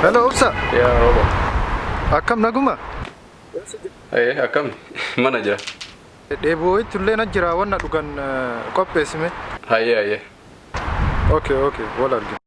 Hello, Obsa. Ya, Robo. Akkam naguma? Akkam mana jira? Dheeboo itullee na jira wanna dhugan qopheessime. Hayyee. Okay, wal argina.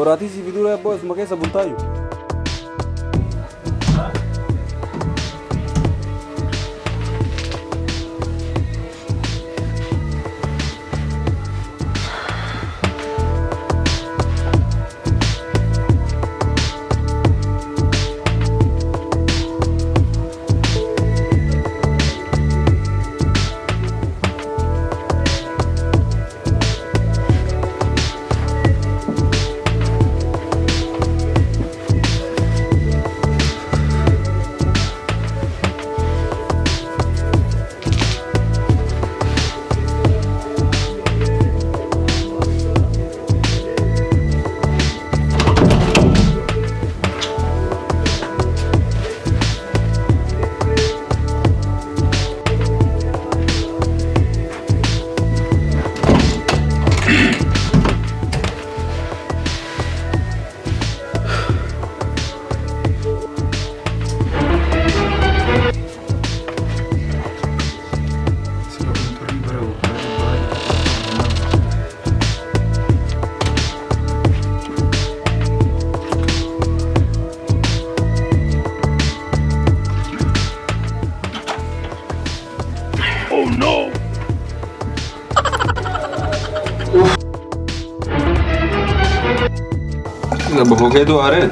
Borati si bidura bos makai sabun tayo. Bohongnya itu Aren.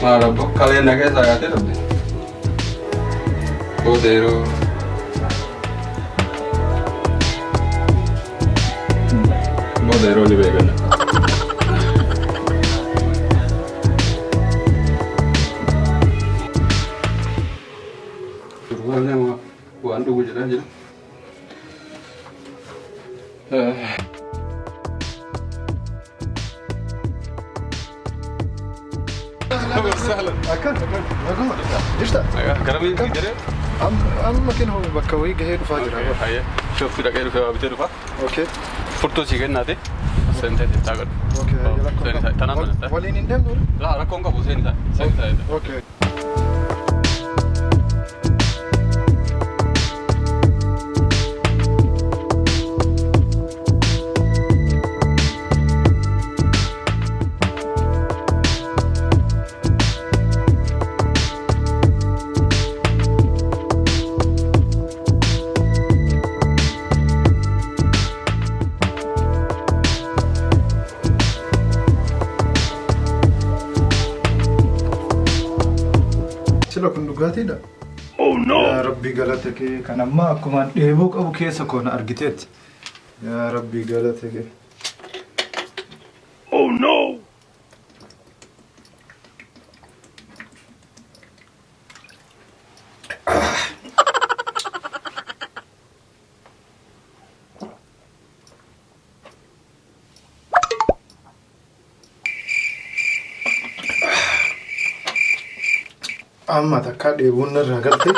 Marabok kalian naga saya tidak deh. Bodero. Bodero di vegan. Turunnya mau buan dulu aja. سهلا أكلت نقول إيش ده؟ كرامي كده أما كان هو بكوي جهير فاجر هيا شوف كده كده في بترفع أوكي فرتو سيجن نادي سنتين تاجر أوكي يلا تنام ولين ندم دول لا ركون كابو سنتا أوكي kun dhugaatiidha. Oh no! Yaa Rabbi galata kee kan amma akkumaan dheebuu qabu keessa koona argiteetti. Yaa Rabbi galata kee. Oh no! Amma takka dheebuun irraa galte.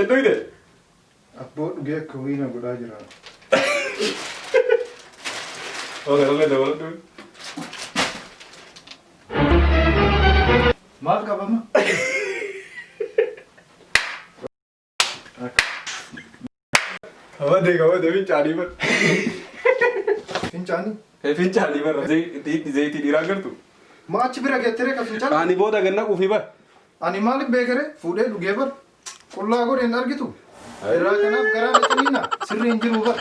Dhugde? Abboo dhugee akka wiina godhaa jira. Oke, dabaladhu. Maal qabama? Qabate fincaanii bar. Fincaanii? Fincaanii bar. Zayitii dhiiraa gartu. Ma achi bira geettere ka fincaanii? Ani booda ganna quufii bar. Ani maaliif beekere fuudhee dhugee bar? Qullaa godheen argitu? Irraa kanaaf garaa dhaqaniina sirri hin jiru bar.